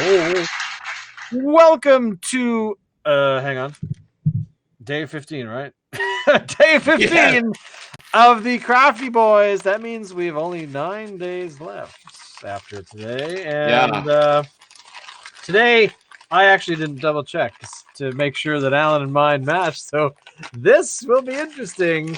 Oh, welcome to hang on, day 15, right? Day 15 of the Crafty Boys. That means we have only 9 days left after today, and today I actually didn't double check to make sure that Alan and mine matched. So this will be interesting.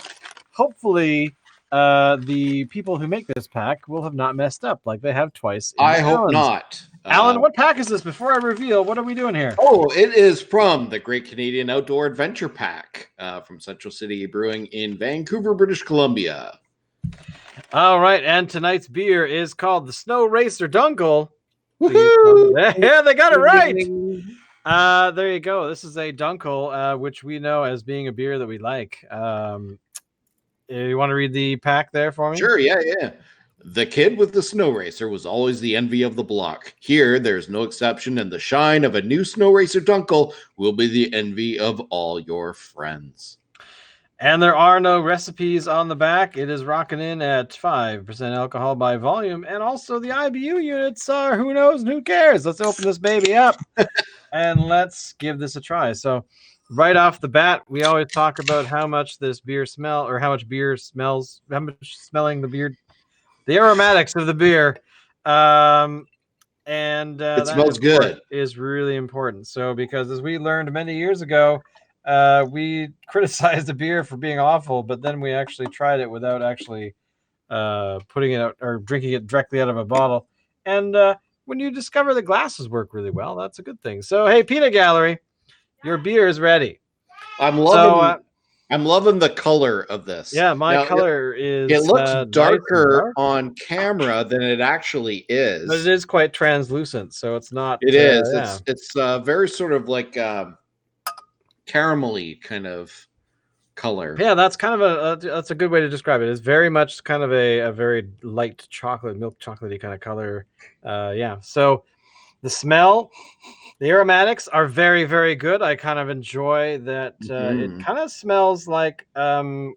Hopefully, the people who make this pack will have not messed up like they have twice. I hope not. Alan, what pack is this? Before I reveal, what are we doing here? Oh, it is from the Great Canadian Outdoor Adventure Pack from Central City Brewing in Vancouver, British Columbia. All right, and tonight's beer is called the Snowracer Dunkel. Yeah, they got it right. There you go. This is a Dunkel, which we know as being a beer that we like. You want to read the pack there for me? Sure, yeah. The kid with the snow racer was always the envy of the block. Here, there's no exception, and the shine of a new Snow Racer Dunkel will be the envy of all your friends. And there are no recipes on the back. It is rocking in at 5% alcohol by volume, and also the IBU units are who knows, who cares. Let's open this baby up and let's give this a try. So right off the bat, we always talk about how much this beer smells, or how much beer smells, how much smelling the beer, the aromatics of the beer, and it smells good. Is really important. So because as we learned many years ago, we criticized the beer for being awful, but then we actually tried it without actually putting it out or drinking it directly out of a bottle. And when you discover the glasses work really well, that's a good thing. So hey, Peanut Gallery, your beer is ready. I'm loving the color of this. Yeah, my color is. It looks darker on camera than it actually is. But it is quite translucent, so it's not. It is. It's very sort of like caramelly kind of color. Yeah, that's kind of that's a good way to describe it. It's very much kind of a very light chocolate, milk chocolatey kind of color. Yeah. So the smell. The aromatics are very, very good. I kind of enjoy that. It kind of smells like, well,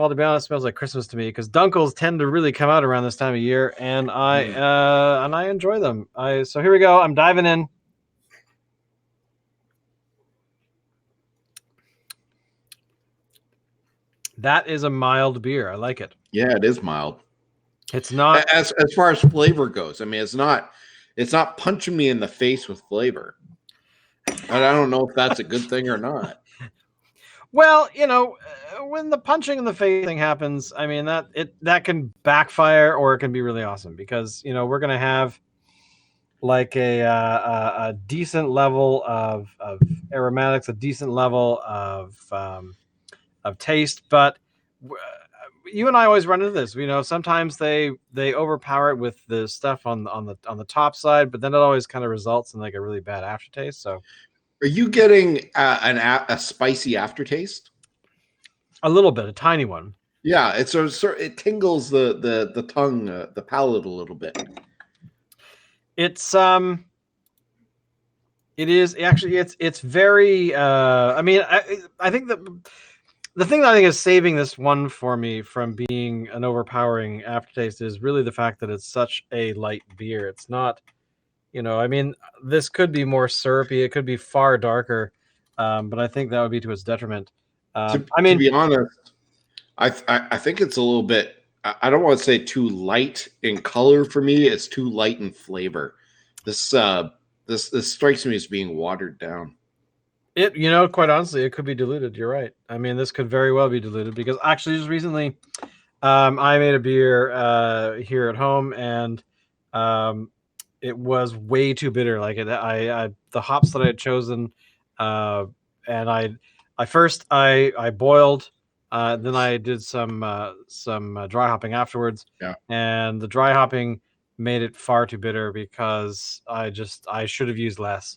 to be honest, it smells like Christmas to me because Dunkels tend to really come out around this time of year, and I enjoy them. So here we go. I'm diving in. That is a mild beer. I like it. Yeah, it is mild. It's not as far as flavor goes. I mean, it's not punching me in the face with flavor. And I don't know if that's a good thing or not. Well, when the punching in the face thing happens, I mean that can backfire or it can be really awesome because we're gonna have like a decent level of aromatics, a decent level of taste, but you and I always run into this. Sometimes they overpower it with the stuff on the top side, but then it always kind of results in like a really bad aftertaste. So, are you getting a spicy aftertaste? A little bit, a tiny one. Yeah, it tingles the tongue, the palate a little bit. It's it is actually it's very. I mean, I think that. The thing that I think is saving this one for me from being an overpowering aftertaste is really the fact that it's such a light beer. It's not, I mean, this could be more syrupy. It could be far darker, but I think that would be to its detriment. To be honest, I think it's a little bit, I don't want to say too light in color for me. It's too light in flavor. This strikes me as being watered down. Quite honestly, it could be diluted. You're right. I mean, this could very well be diluted because actually just recently I made a beer here at home and it was way too bitter. Like the hops that I had chosen and I first boiled, then I did some dry hopping afterwards. Yeah. And the dry hopping made it far too bitter because I should have used less.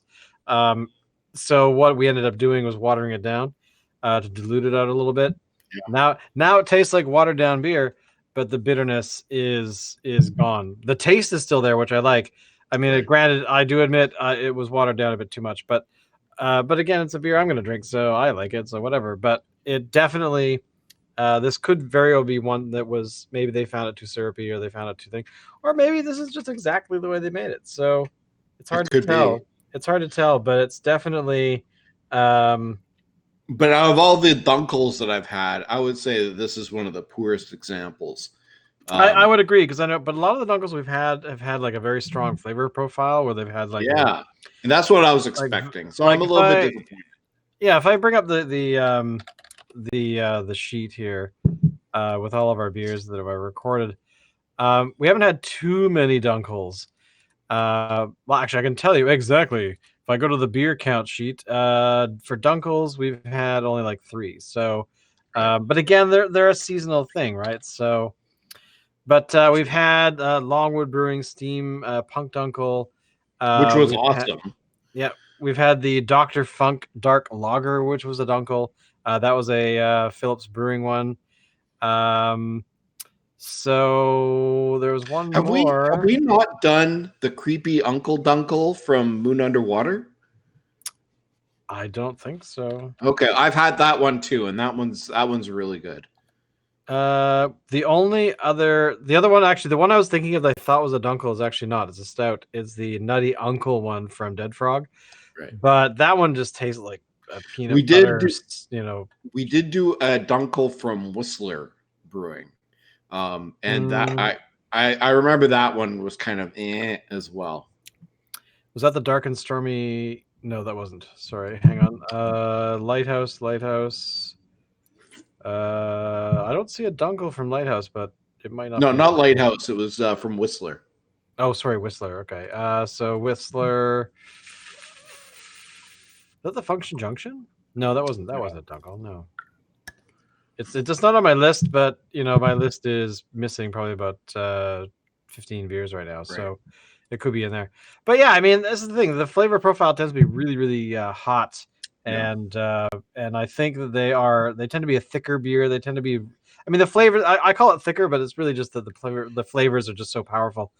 So what we ended up doing was watering it down to dilute it out a little bit. Yeah. Now it tastes like watered down beer, but the bitterness is gone. The taste is still there, which I like. I mean, granted, I do admit it was watered down a bit too much, but again, it's a beer I'm going to drink, so I like it, so whatever. But it definitely, this could very well be one that was maybe they found it too syrupy or they found it too thick, or maybe this is just exactly the way they made it. So It's It hard to could be. tell. It's hard to tell, but it's definitely. Um, But out of all the Dunkels that I've had, I would say that this is one of the poorest examples. I would agree because I know, but a lot of the Dunkels we've had have had like a very strong flavor profile where they've had like Yeah, and that's what I was like expecting. So I'm like a if little bit I disappointed. yeah if I bring up the sheet here with all of our beers that I've recorded, we haven't had too many Dunkels. Well, actually, I can tell you exactly. If I go to the beer count sheet, for Dunkels, we've had only like 3. So, Right. but again, they're a seasonal thing, right? So, but we've had Longwood Brewing Steam Punk Dunkel. Which was We've had awesome. yeah, we've had the Dr. Funk Dark Lager, which was a Dunkel. That was a Phillips Brewing one. Um, so there was one Have more. we not done the creepy Uncle Dunkel from Moon Underwater? I don't think so. Okay, I've had that one too, and that one's really good. The other one, actually, the one I was thinking of that I thought was a Dunkel is actually not. It's a stout. It's the Nutty Uncle one from Dead Frog, Right. but that one just tastes like a We peanut did butter. do You know, we did do a Dunkel from Whistler Brewing, and that mm, I remember that one was kind of as well. was that the Dark and Stormy? No, that wasn't. Sorry, hang on. Lighthouse. I don't see a Dunkel from Lighthouse, but it might not No, be. not Lighthouse. It was from Whistler. Oh, sorry, Whistler. Okay. So Whistler. Is that the Function Junction? No, that wasn't. That wasn't a Dunkel. No, it's just not on my list. But my list is missing probably about 15 beers right now, Right. so it could be in there. But yeah, I mean, this is the thing. The flavor profile tends to be really, really hot, Yeah. and I think that they tend to be a thicker beer. They tend to be. I mean, the flavor. I call it thicker, but it's really just that the flavors are just so powerful.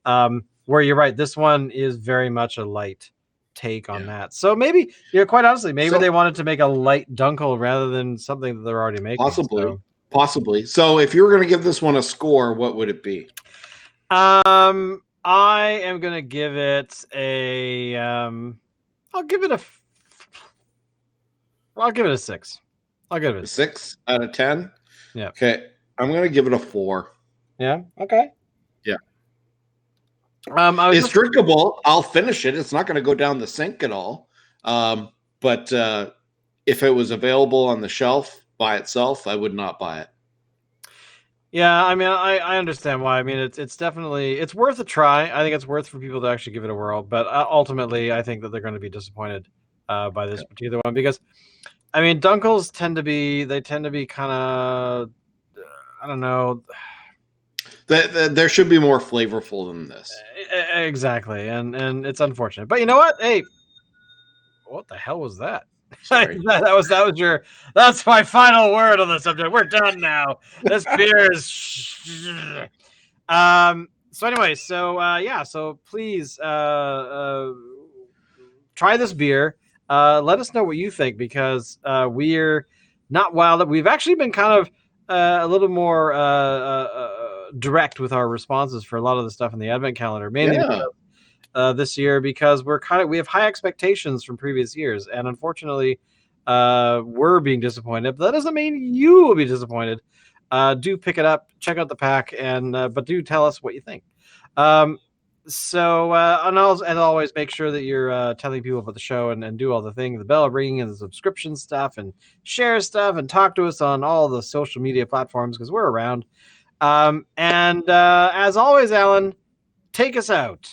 Where you're right, this one is very much a light take on Yeah. that. So maybe, quite honestly, maybe So they wanted to make a light Dunkel rather than something that they're already making. possibly, So, possibly. So if you were going to give this one a score, what would it be? I am gonna give it a. I'll give it a. I'll give it a 6. I'll give it A a 6. 6 out of 10. Yeah. Okay, I'm going to give it a 4. Yeah. Okay. Yeah. I was It's drinkable. I'll finish it. It's not going to go down the sink at all. But if it was available on the shelf by itself, I would not buy it. Yeah, I mean, I understand why. I mean, it's definitely it's worth a try. I think it's worth for people to actually give it a whirl. But ultimately, I think that they're going to be disappointed by this particular one because, I mean, Dunkels tend to be kind of I don't know. There should be more flavorful than this. Exactly, and it's unfortunate. But you know what? Hey, what the hell was that? Sorry. That's my final word on the subject. We're done now. This beer is so anyway, so please try this beer. Let us know what you think because we're not wild. We've actually been kind of a little more direct with our responses for a lot of the stuff in the advent calendar, mainly Yeah. this year because we have high expectations from previous years, and unfortunately, we're being disappointed. But that doesn't mean you will be disappointed. Do pick it up, check out the pack, and but do tell us what you think. And always make sure that you're telling people about the show and do all the things, the bell ringing and the subscription stuff and share stuff and talk to us on all the social media platforms because we're around. And as always, Alan, take us out.